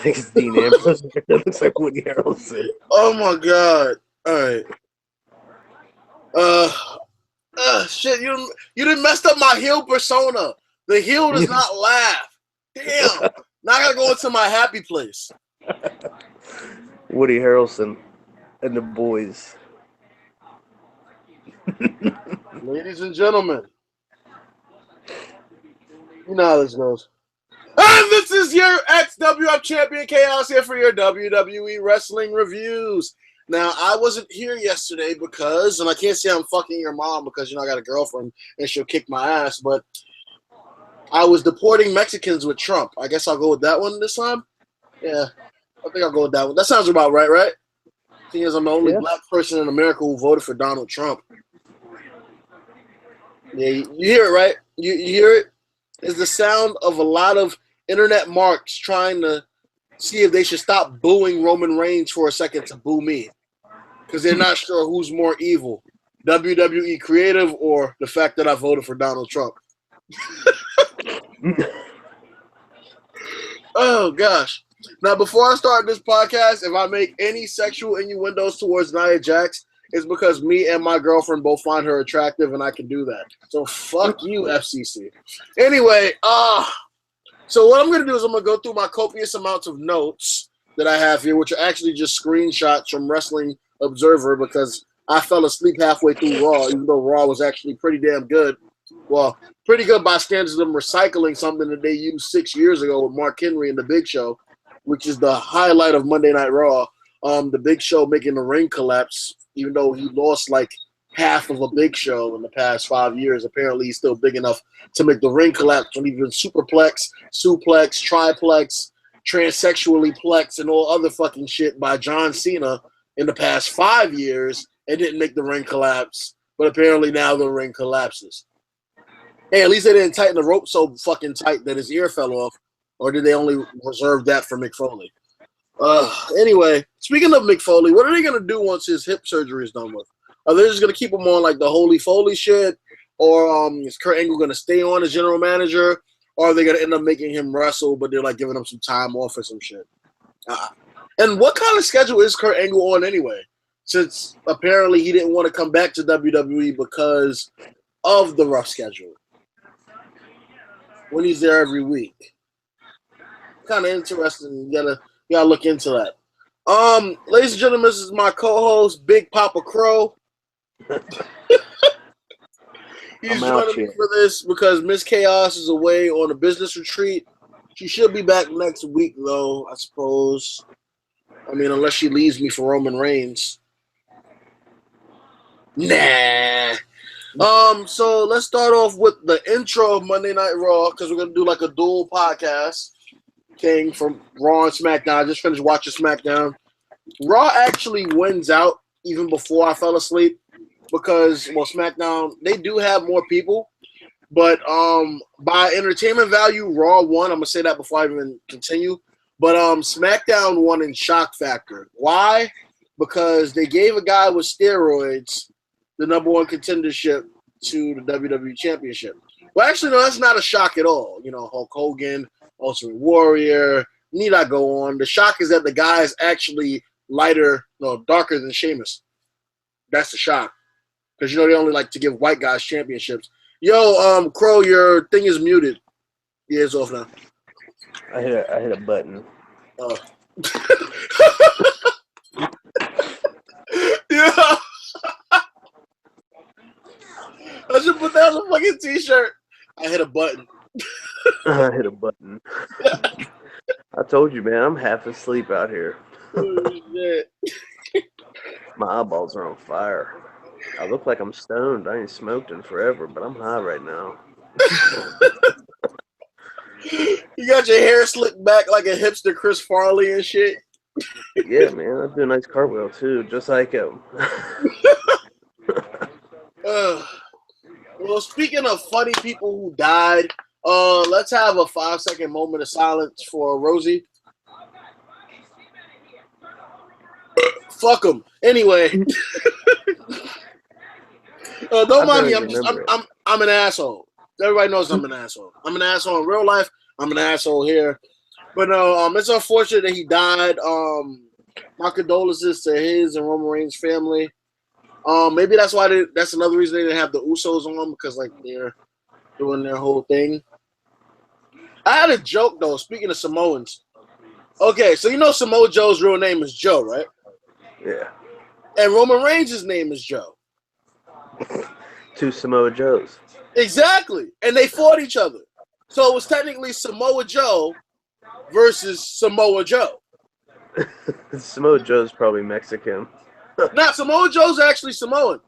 think it's Dean Ambrose. That looks like Woody Harrelson. Oh my god! All right. Shit! You done messed up my heel persona. The heel does not laugh. Damn! Now I gotta go into my happy place. Woody Harrelson and the boys. Ladies and gentlemen, you know how this goes. And this is your ex-WF champion Xhaoz here for your WWE wrestling reviews. Now, I wasn't here yesterday because, and I can't say I'm fucking your mom because, I got a girlfriend and she'll kick my ass, but I was deporting Mexicans with Trump. I guess I'll go with that one this time. Yeah, I think I'll go with that one. That sounds about right, right? Seeing as I'm the only black person in America who voted for Donald Trump. Yeah, you hear it, right? You hear it? It's the sound of a lot of internet marks trying to see if they should stop booing Roman Reigns for a second to boo me. Because they're not sure who's more evil, WWE creative or the fact that I voted for Donald Trump. Oh, gosh. Now, before I start this podcast, if I make any sexual innuendos towards Nia Jax, it's because me and my girlfriend both find her attractive, and I can do that. So fuck you, FCC. Anyway, so what I'm going to do is I'm going to go through my copious amounts of notes that I have here, which are actually just screenshots from Wrestling Observer because I fell asleep halfway through Raw, even though Raw was actually pretty damn good. Well, pretty good by standards of them recycling something that they used 6 years ago with Mark Henry and The Big Show, which is the highlight of Monday Night Raw. The Big Show making the ring collapse, even though he lost like half of a Big Show in the past 5 years. Apparently, he's still big enough to make the ring collapse when he's been superplex, suplex, triplex, transsexually plex, and all other fucking shit by John Cena in the past 5 years and didn't make the ring collapse. But apparently now the ring collapses. Hey, at least they didn't tighten the rope so fucking tight that his ear fell off. Or did they only reserve that for Mick Foley? Anyway, speaking of Mick Foley, what are they going to do once his hip surgery is done with? Are they just going to keep him on like the Holy Foley shit? Or is Kurt Angle going to stay on as general manager? Or are they going to end up making him wrestle, but they're like giving him some time off or some shit? And what kind of schedule is Kurt Angle on anyway? Since apparently he didn't want to come back to WWE because of the rough schedule. When he's there every week. Kind of interesting. You gotta look into that. Ladies and gentlemen, this is my co-host, Big Papa Crow. He's joining me for this because Miss Xhaoz is away on a business retreat. She should be back next week, though, I suppose. I mean, unless she leaves me for Roman Reigns. Nah. So let's start off with the intro of Monday Night Raw because we're gonna do like a dual podcast thing from Raw and SmackDown. I just finished watching SmackDown. Raw actually wins out even before I fell asleep because SmackDown they do have more people, but by entertainment value, Raw won. I'm gonna say that before I even continue. But SmackDown won in shock factor. Why? Because they gave a guy with steroids the number one contendership to the WWE Championship. Well, actually, no, that's not a shock at all. Hulk Hogan, Ultimate Warrior, need I go on? The shock is that the guy is actually darker than Sheamus. That's the shock. Because, they only like to give white guys championships. Yo, Crow, your thing is muted. Yeah, it's off now. I hit a button. Oh. Yeah. I should put that on a fucking t-shirt. I hit a button. I hit a button. I told you, man, I'm half asleep out here. Oh, shit. My eyeballs are on fire. I look like I'm stoned. I ain't smoked in forever, but I'm high right now. You got your hair slicked back like a hipster Chris Farley and shit. Yeah, man, I do a nice cartwheel too, just like him. Well, speaking of funny people who died, let's have a 5-second moment of silence for Rosey. Fuck him. Anyway, don't mind me. I'm an asshole. Everybody knows I'm an asshole. I'm an asshole in real life. I'm an asshole here. But no, it's unfortunate that he died. My condolences to his and Roman Reigns' family. Maybe that's why that's another reason they didn't have the Usos on because like they're doing their whole thing. I had a joke though. Speaking of Samoans, okay, so you know Samoa Joe's real name is Joe, right? Yeah. And Roman Reigns' name is Joe. Two Samoa Joes. Exactly, and they fought each other. So it was technically Samoa Joe versus Samoa Joe. Samoa Joe's probably Mexican. Now Samoa Joe's actually Samoan.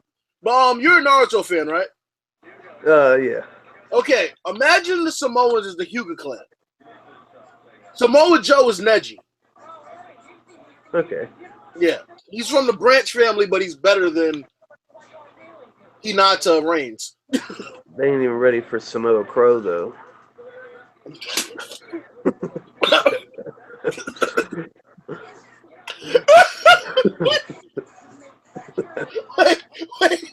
But you're a Naruto fan, right? Yeah. Okay, imagine the Samoans is the Hyuga clan. Samoa Joe is Neji. Okay. Yeah, he's from the Branch family, but he's better than Hinata Reigns. They ain't even ready for Samoa Crow though. wait.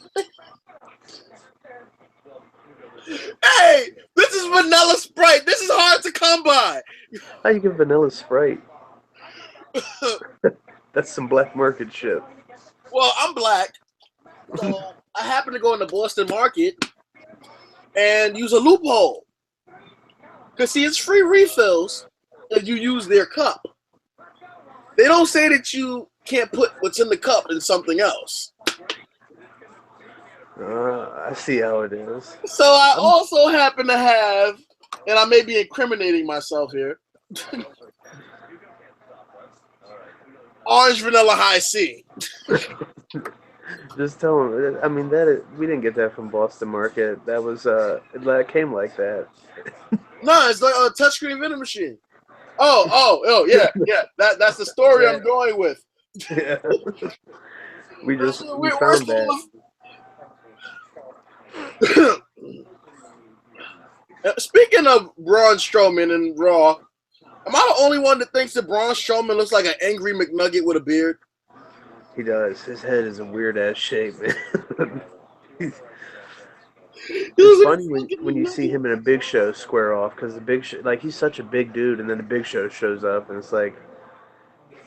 Hey, this is vanilla Sprite. This is hard to come by. How you get vanilla Sprite? That's some black market shit. Well, I'm black, so I happen to go in the Boston market and use a loophole. Because, see, it's free refills if you use their cup. They don't say that you can't put what's in the cup in something else. I see how it is. So I also happen to have, and I may be incriminating myself here, orange vanilla high C. Just tell them. I mean, we didn't get that from Boston Market. That was it came like that. No, it's like a touchscreen vending machine. Oh, yeah. That's the story I'm going with. Yeah. we found that. Speaking of Braun Strowman and Raw, am I the only one that thinks that Braun Strowman looks like an angry McNugget with a beard? He does. His head is a weird ass shape, man. It's funny when you see him in a Big Show square off because the Big Show, like he's such a big dude, and then the Big Show shows up, and it's like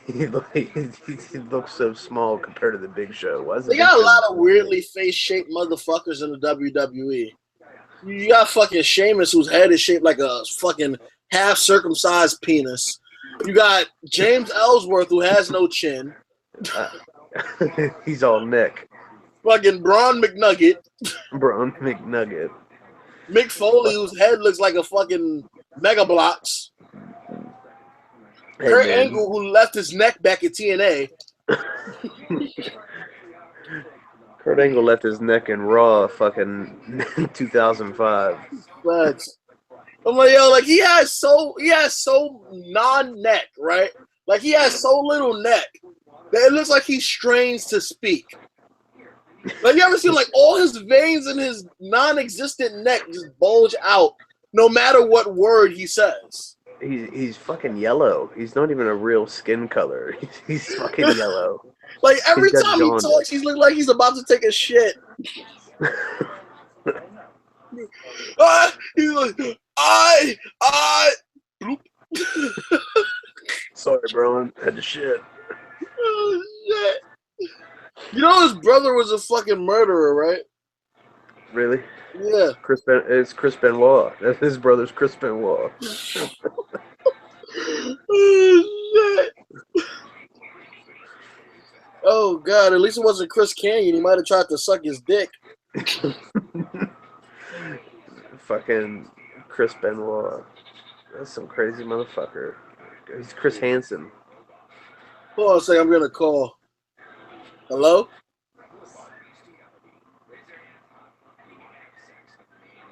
he looks so small compared to the Big Show. Why is the They Big got a Show lot of weirdly face-shaped motherfuckers in the WWE. You got fucking Sheamus, whose head is shaped like a fucking half-circumcised penis. You got James Ellsworth, who has no chin. He's all neck. Fucking Braun McNugget. Braun McNugget. Mick Foley, whose head looks like a fucking Mega Bloks. Hey, Kurt man. Angle, who left his neck back at TNA. Kurt Angle left his neck in Raw fucking 2005. But I'm like, yo, like he has so non-neck, right? Like he has so little neck that it looks like he strains to speak. Like you ever seen like all his veins in his non-existent neck just bulge out no matter what word he says. He's fucking yellow. He's not even a real skin color. He's fucking yellow. Like every time he talks, he's looking like he's about to take a shit. He's like, bloop. Sorry, bro. Had to shit. Oh shit. You know his brother was a fucking murderer, right? Really? Yeah. It's Chris Benoit. That's his brother's Chris Benoit. Oh shit. Oh god, at least it wasn't Chris Canyon. He might have tried to suck his dick. Fucking Chris Benoit. That's some crazy motherfucker. He's Chris Hansen. Hold on a second, I'm gonna call. Hello?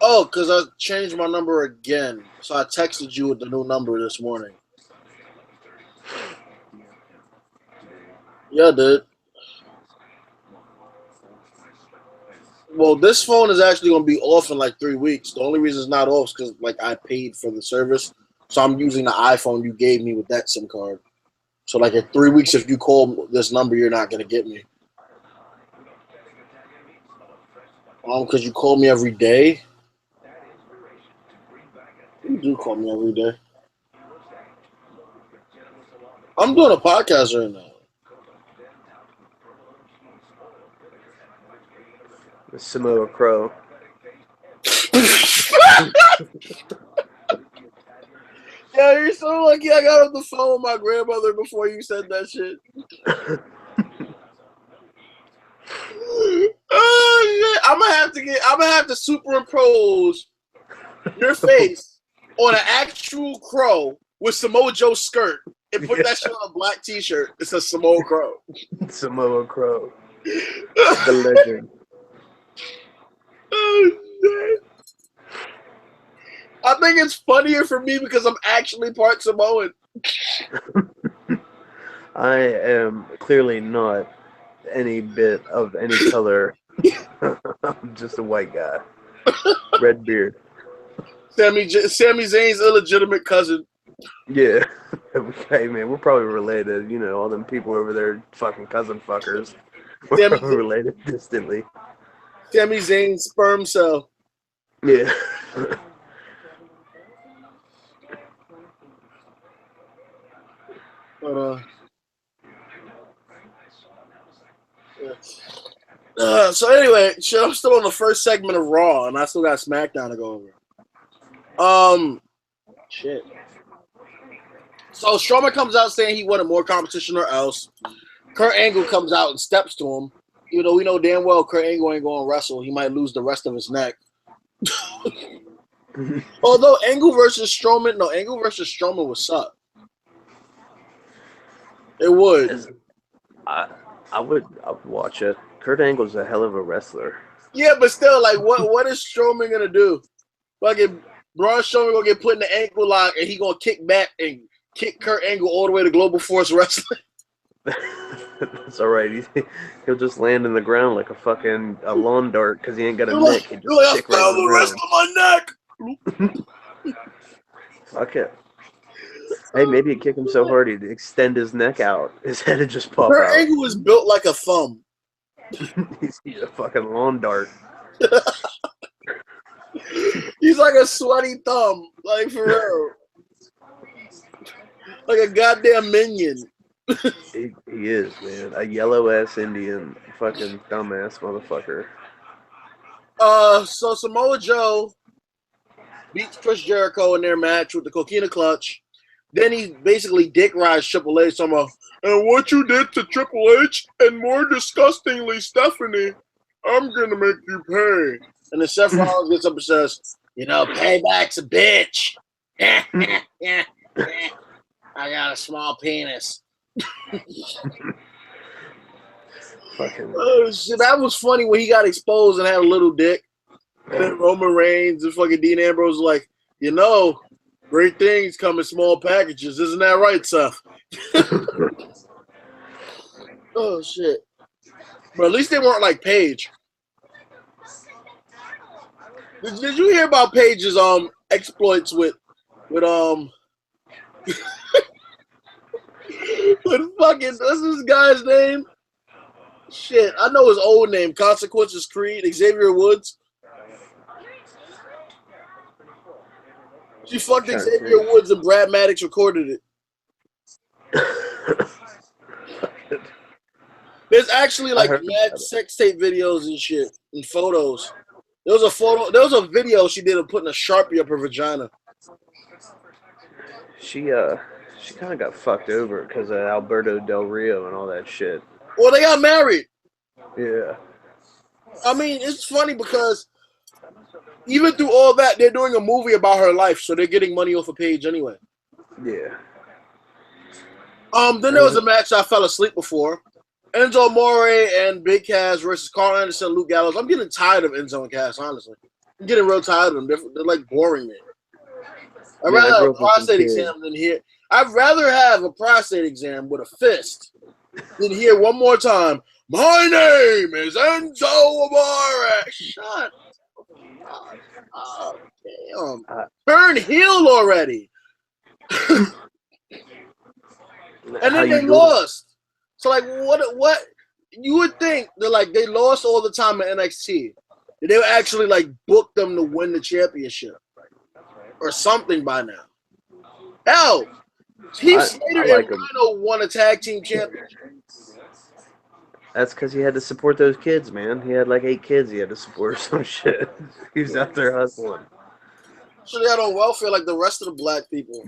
Oh, because I changed my number again. So I texted you with the new number this morning. Yeah, dude. Well, this phone is actually going to be off in like 3 weeks. The only reason it's not off is because like I paid for the service. So I'm using the iPhone you gave me with that SIM card. So like in 3 weeks, if you call this number, you're not going to get me. Because you call me every day. You do call me every day. I'm doing a podcast right now. The Samoa Crow. Yeah, you're so lucky I got on the phone with my grandmother before you said that shit. Oh shit! I'm gonna have to superimpose your face on an actual crow with Samoa Joe's skirt and put that shit on a black t-shirt. It says Samoa Crow. Samoa Crow. The legend. Oh shit! I think it's funnier for me because I'm actually part Samoan. I am clearly not any bit of any color. I'm just a white guy. Red beard. Sami Zayn's illegitimate cousin. Yeah. Hey, man, we're probably related. You know, all them people over there, fucking cousin fuckers. We're probably related distantly. Sami Zayn's sperm cell. Yeah. But, so anyway, shit, I'm still on the first segment of Raw, and I still got SmackDown to go over. Shit. So Strowman comes out saying he wanted more competition or else. Kurt Angle comes out and steps to him, even though we know damn well Kurt Angle ain't going to wrestle. He might lose the rest of his neck. Although Angle versus Strowman would suck. It would. I would watch it. Kurt Angle's a hell of a wrestler. Yeah, but still, like, what is Strowman gonna do? Fucking Braun Strowman gonna get put in the ankle lock and he gonna kick back and kick Kurt Angle all the way to Global Force Wrestling. That's all right. He'll just land in the ground like a lawn dart because he ain't got a neck. He just kick right the rest of my neck. Fuck it. Hey, maybe he'd kick him so hard he'd extend his neck out. His head would just pop out. Kurt Angle is built like a thumb. He's a fucking lawn dart. He's like a sweaty thumb. Like, for real. Like a goddamn minion. He is, man. A yellow-ass Indian fucking dumbass motherfucker. So Samoa Joe beats Chris Jericho in their match with the Coquina Clutch. Then he basically dick rides Triple H somehow. And what you did to Triple H, and more disgustingly, Stephanie, I'm gonna make you pay. And then Seth Rollins gets up and says, you know, payback's a bitch. I got a small penis. Fucking. Oh shit, that was funny when he got exposed and had a little dick. And then Roman Reigns and fucking Dean Ambrose was like, you know, great things come in small packages. Isn't that right, Seth? Oh shit. But at least they weren't like Paige. Did you hear about Paige's exploits with with fucking, what's this guy's name? Shit, I know his old name. Consequences Creed, Xavier Woods. She fucked Xavier Woods and Brad Maddox recorded it. There's actually like mad sex tape videos and shit and photos. There was a video she did of putting a Sharpie up her vagina. She kind of got fucked over because of Alberto Del Rio and all that shit. Well, they got married. Yeah. I mean, it's funny because even through all that, they're doing a movie about her life, so they're getting money off a page anyway. Yeah. Then there was a match I fell asleep before. Enzo Amore and Big Cass versus Carl Anderson and Luke Gallows. I'm getting tired of Enzo and Cass, honestly. I'm getting real tired of them. They're like boring me. I'd rather have a prostate exam than hear. I'd rather have a prostate exam with a fist than hear one more time, my name is Enzo Amore. Shut up. Oh, damn. Turn heel already. And then they lost. So, like, what? You would think that, like, they lost all the time in NXT. That they would actually, like, book them to win the championship. Or something by now. Hell, Heath I Slater and like him. Rhino won a tag team championship. That's because he had to support those kids, man. He had like 8 kids he had to support or some shit. He was out there hustling. So they had on welfare like the rest of the black people.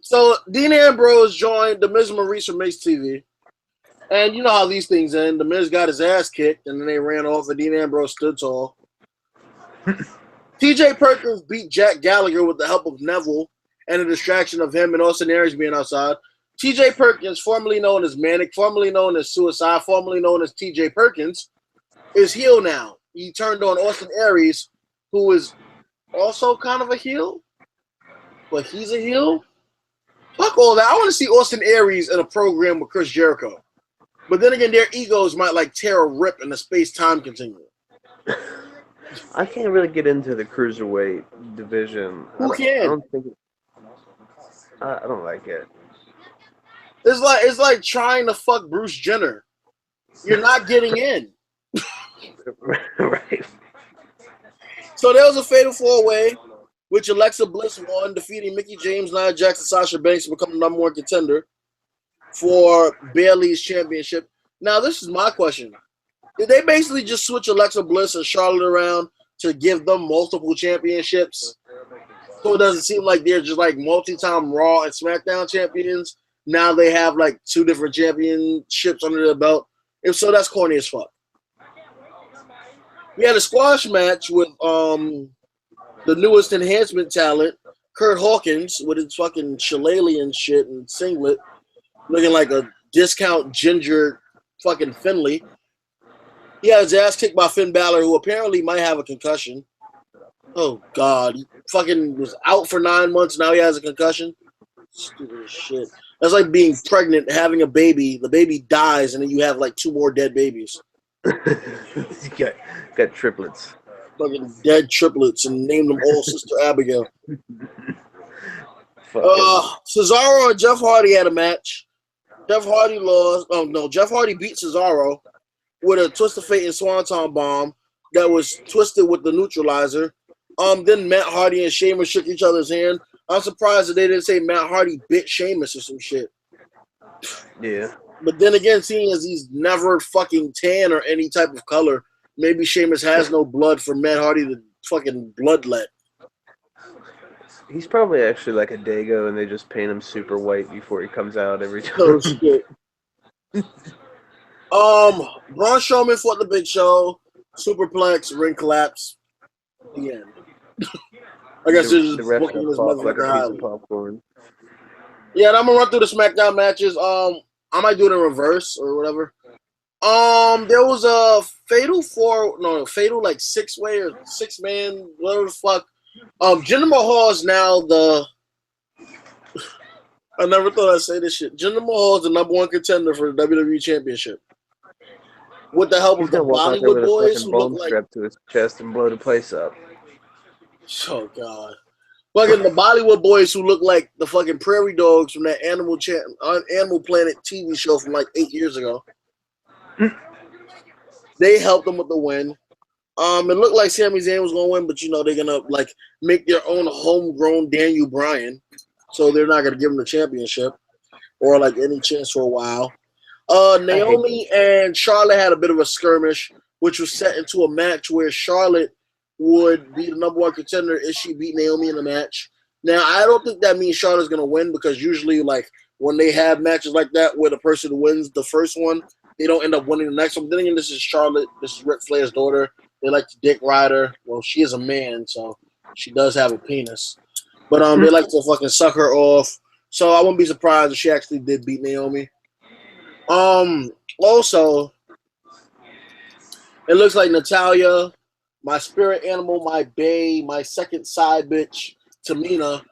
So Dean Ambrose joined The Miz and Maurice from Mace TV. And you know how these things end. The Miz got his ass kicked, and then they ran off, and Dean Ambrose stood tall. TJ Perkins beat Jack Gallagher with the help of Neville and a distraction of him and Austin Aries being outside. TJ Perkins, formerly known as Manic, formerly known as Suicide, formerly known as TJ Perkins, is heel now. He turned on Austin Aries, who is also kind of a heel, but he's a heel. Fuck all that. I want to see Austin Aries in a program with Chris Jericho. But then again, their egos might like tear a rip in the space-time continuum. I can't really get into the cruiserweight division. Who can? I don't like it. It's like trying to fuck Bruce Jenner. You're not getting in. Right. So there was a fatal four-way, which Alexa Bliss won, defeating Mickie James, Nia Jax, and Sasha Banks to become the number one contender for Bayley's championship. Now, this is my question. Did they basically just switch Alexa Bliss and Charlotte around to give them multiple championships? So it doesn't seem like they're just like multi-time Raw and SmackDown champions. Now they have like 2 different championships under their belt. If so, that's corny as fuck. We had a squash match with the newest enhancement talent, Kurt Hawkins, with his fucking shillelagh and shit and singlet, looking like a discount ginger fucking Finley. He had his ass kicked by Finn Balor, who apparently might have a concussion. Oh, God. He fucking was out for 9 months. Now he has a concussion. Stupid as shit. That's like being pregnant, having a baby. The baby dies, and then you have like 2 more dead babies. You got triplets. Fucking dead triplets, and named them all Sister Abigail. Cesaro and Jeff Hardy had a match. Jeff Hardy lost. Oh, no. Jeff Hardy beat Cesaro with a Twist of Fate and Swanton bomb that was twisted with the neutralizer. Then Matt Hardy and Sheamus shook each other's hand. I'm surprised that they didn't say Matt Hardy bit Sheamus or some shit. Yeah. But then again, seeing as he's never fucking tan or any type of color, maybe Sheamus has no blood for Matt Hardy to fucking bloodlet. He's probably actually like a Dago, and they just paint him super white before he comes out every time. Oh, shit. Braun Strowman fought the Big Show, superplex, ring collapse, the end. I guess they're just booking this motherfucker highly. Popcorn. Yeah, and I'm gonna run through the SmackDown matches. I might do it in reverse or whatever. There was a fatal like 6-way or 6-man, whatever the fuck. Jinder Mahal is now the. I never thought I'd say this shit. Jinder Mahal is the number 1 contender for the WWE Championship. With the help of the Bollywood boys who look like strapped to his chest and blow the place up. Oh God! Fucking the Bollywood boys who look like the fucking prairie dogs from that Animal Planet TV show from like 8 years ago. They helped them with the win. It looked like Sami Zayn was gonna win, but you know they're gonna like make their own homegrown Daniel Bryan, so they're not gonna give him the championship or like any chance for a while. Naomi and Charlotte had a bit of a skirmish, which was set into a match where Charlotte would be the number 1 contender if she beat Naomi in the match. Now, I don't think that means Charlotte's going to win because usually, like, when they have matches like that where the person who wins the first one, they don't end up winning the next one. But then again, this is Charlotte. This is Ric Flair's daughter. They like to dick ride her. Well, she is a man, so she does have a penis. But they like to fucking suck her off. So I wouldn't be surprised if she actually did beat Naomi. Also, it looks like Natalya, my spirit animal, my bae, my second side bitch, Tamina,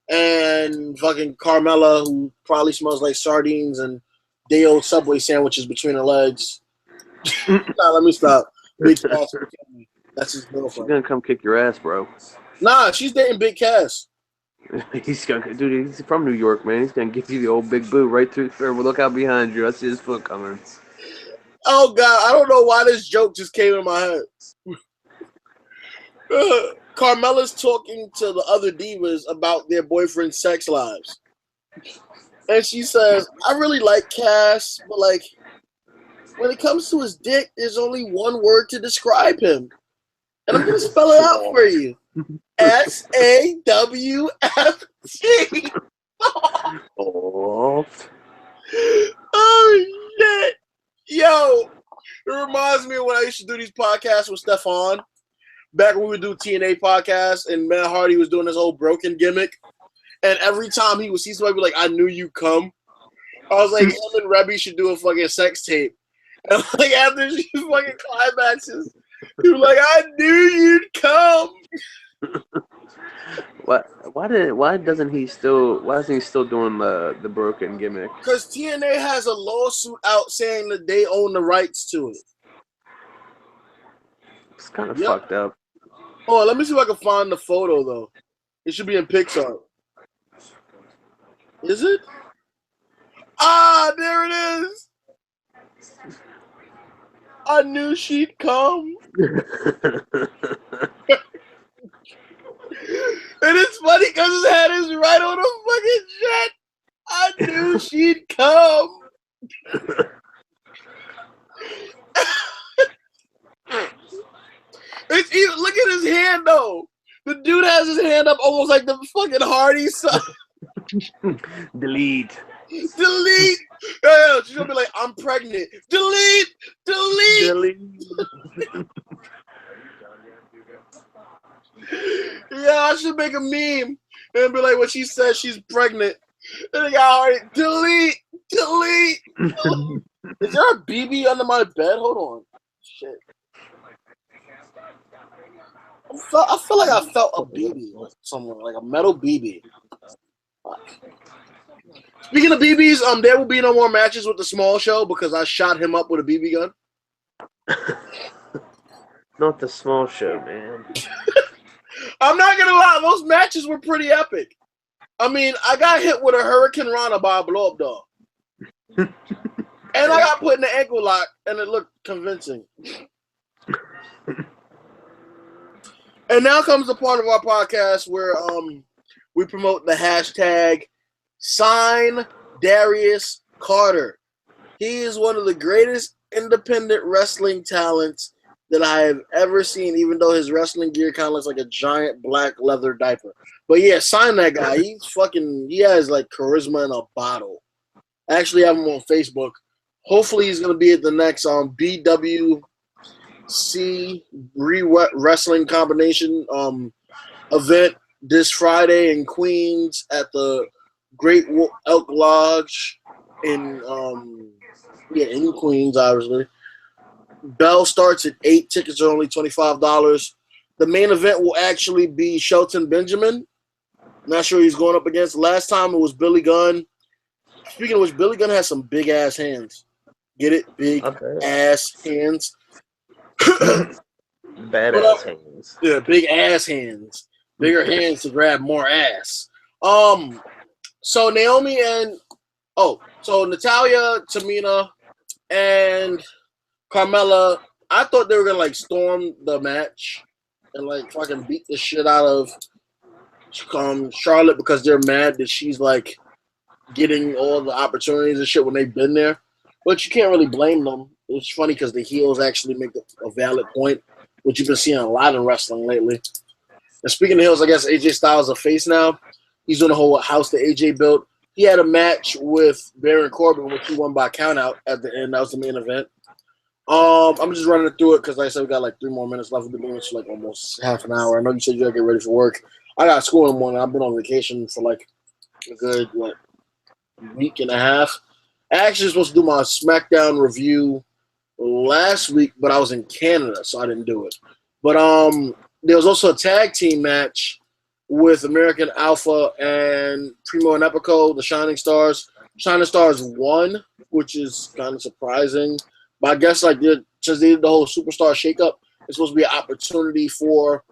and fucking Carmella, who probably smells like sardines and day-old Subway sandwiches between her legs. Nah, let me stop. Big Cass. That's his girlfriend. She's gonna come kick your ass, bro. Nah, she's dating Big Cass. He's from New York, man. He's gonna give you the old big boot right through. Look out behind you. I see his foot coming. Oh God, I don't know why this joke just came in my head. Carmella's talking to the other divas about their boyfriend's sex lives. And she says, I really like Cass, but like when it comes to his dick, there's only one word to describe him. And I'm gonna spell it out for you. SAWFT. Oh shit. Yo. It reminds me of when I used to do these podcasts with Stefan. Back when we would do TNA podcasts and Matt Hardy was doing this whole broken gimmick. And every time he would see somebody be like, I knew you come. I was like, him and Rebby should do a fucking sex tape. And like after she fucking climaxes, he was like, I knew you'd come. Why isn't he still doing the broken gimmick? Because TNA has a lawsuit out saying that they own the rights to it. It's kind of fucked up. Oh, let me see if I can find the photo though. It should be in Pixar. Is it? Ah, there it is. I knew she'd come. And it's funny because his head is right on the fucking shit. I knew she'd come. It's even, look at his hand though. The dude has his hand up almost like the fucking Hardy son. Delete. Yeah, she's gonna be like, I'm pregnant. Delete. Yeah, I should make a meme and be like, when she says she's pregnant, and they got Hardy. Delete. Is there a BB under my bed? Hold on. Shit. I feel like I felt a BB somewhere, like a metal BB. Speaking of BBs, there will be no more matches with the small show because I shot him up with a BB gun. Not the small show, man. I'm not gonna lie, those matches were pretty epic. I mean, I got hit with a Hurricane Rana by a blow-up doll. And I got put in the ankle lock, and it looked convincing. And now comes the part of our podcast where we promote the hashtag Sign Darius Carter. He is one of the greatest independent wrestling talents that I have ever seen, even though his wrestling gear kind of looks like a giant black leather diaper. But yeah, sign that guy. He has like charisma in a bottle. I actually have him on Facebook. Hopefully he's going to be at the next BWC Wrestling Combination event this Friday in Queens at the Great Elk Lodge in Queens, obviously. Bell starts at 8. Tickets are only $25. The main event will actually be Shelton Benjamin. Not sure who he's going up against. Last time it was Billy Gunn. Speaking of which, Billy Gunn has some big ass hands. Get it? Big ass hands. Badass hands. Yeah, big ass hands. Bigger hands to grab more ass. So Naomi and Natalya, Tamina, and Carmella, I thought they were gonna like storm the match and like fucking beat the shit out of Charlotte because they're mad that she's like getting all the opportunities and shit when they've been there. But you can't really blame them. It's funny because the heels actually make a valid point, which you've been seeing a lot in wrestling lately. And speaking of heels, I guess AJ Styles is a face now. He's doing a whole house that AJ built. He had a match with Baron Corbin, which he won by countout at the end. That was the main event. I'm just running through it because, like I said, we got like 3 more minutes left. We've been doing this for like almost half an hour. I know you said you gotta get ready for work. I got school in the morning. I've been on vacation for like a good week and a half. I actually was supposed to do my Smackdown review last week, but I was in Canada, so I didn't do it. But there was also a tag team match with American Alpha and Primo and Epico, the Shining Stars. Shining Stars won, which is kind of surprising. But I guess since they did the whole superstar shakeup, it's supposed to be an opportunity for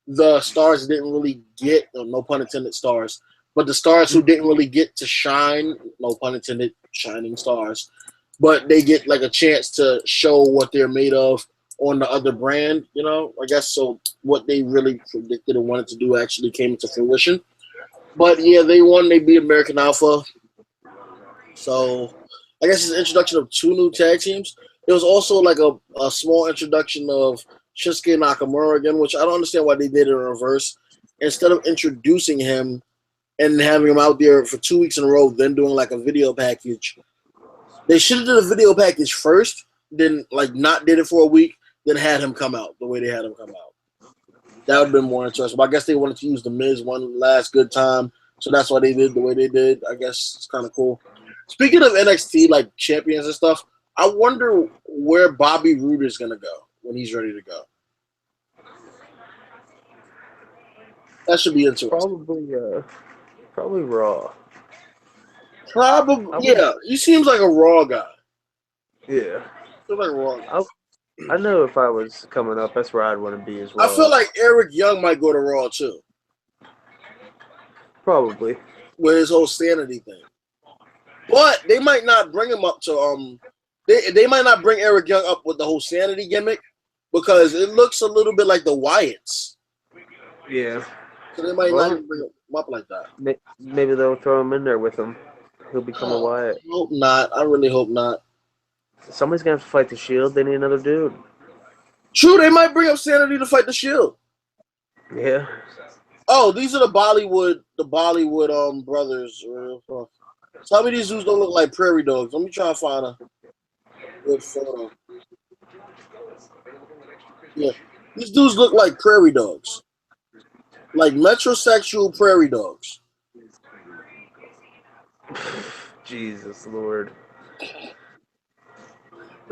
the stars that didn't really get, no pun intended, stars, but the stars who didn't really get to shine, no pun intended, shining stars, but they get like a chance to show what they're made of on the other brand, you know. I guess so. What they really predicted and wanted to do actually came into fruition. But yeah, they won. They beat American Alpha. So I guess it's an introduction of 2 new tag teams. There was also like a small introduction of Shinsuke Nakamura again, which I don't understand why they did it in reverse. Instead of introducing him and having him out there for 2 weeks in a row, then doing like a video package, they should have did a video package first, then like not did it for a week, then had him come out the way they had him come out. That would have been more interesting. But I guess they wanted to use the Miz one last good time, so that's why they did the way they did. I guess it's kind of cool. Speaking of NXT, like champions and stuff, I wonder where Bobby Roode is going to go when he's ready to go. That should be interesting. Probably Raw. Probably, yeah. He seems like a Raw guy. Yeah. Seems like a Raw guy. I know if I was coming up, that's where I'd want to be as well. I feel like Eric Young might go to Raw too. Probably. With his whole sanity thing. But they might not bring him up to they might not bring Eric Young up with the whole sanity gimmick because it looks a little bit like the Wyatts. Yeah. So they might not even bring him up like that. Maybe they'll throw him in there with him. He'll become a Wyatt. I hope not. I really hope not. Somebody's gonna have to fight the Shield. They need another dude. True, they might bring up Sanity to fight the Shield. Yeah. Oh, these are the Bollywood brothers. Tell me these dudes don't look like prairie dogs. Let me try to find a good photo. Yeah, these dudes look like prairie dogs, like metrosexual prairie dogs. Jesus Lord.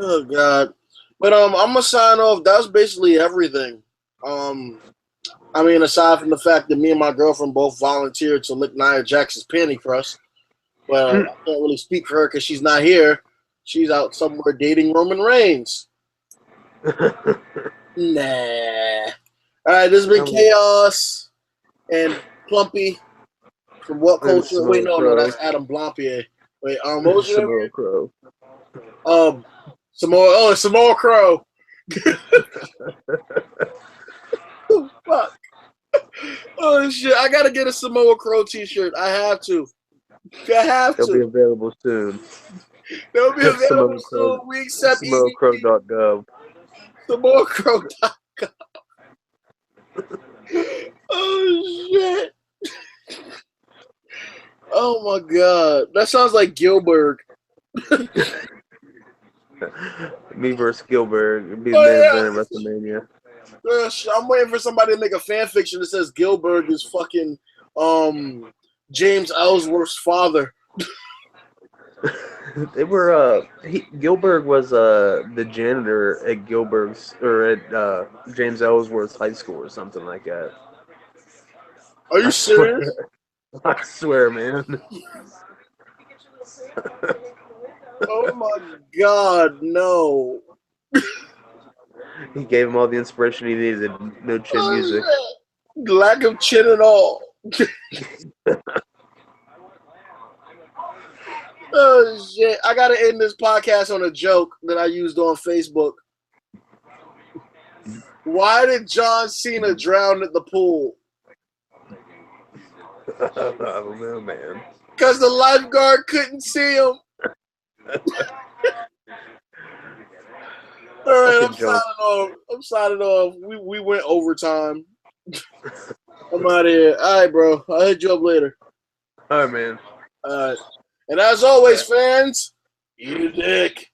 Oh God. But I'm gonna sign off. That was basically everything. I mean, aside from the fact that me and my girlfriend both volunteered to lick Nia Jax's panty crust, but I can't really speak for her because she's not here. She's out somewhere dating Roman Reigns. Nah. All right, this has been Xhaoz and Plumpy from What Culture? Wait, no, that's Adam Blampier. Wait, what was your name? Crow. Samoa Crow. Oh, fuck. Oh shit! I gotta get a Samoa Crow T-shirt. I have to. They'll be available soon. They'll be available soon. We accept SamoaCrow.gov. SamoaCrow.gov. Oh shit! Oh my god, that sounds like Gilbert. Me versus Gilbert. It'd be the main event at WrestleMania. I'm waiting for somebody to make a fan fiction that says Gilbert is fucking James Ellsworth's father. They were Gilbert was the janitor at Gilbert's or at James Ellsworth's high school or something like that. Are you serious? I swear, man. Oh my god, no. He gave him all the inspiration he needed. No chin music. Lack of chin at all. Oh shit! I gotta end this podcast on a joke that I used on Facebook. Why did John Cena drown at the pool? I don't know, man. Because the lifeguard couldn't see him. All right, I'm signing off. We went overtime. I'm out of here. All right, bro. I'll hit you up later. All right, man. All right. And as always, fans, eat a dick.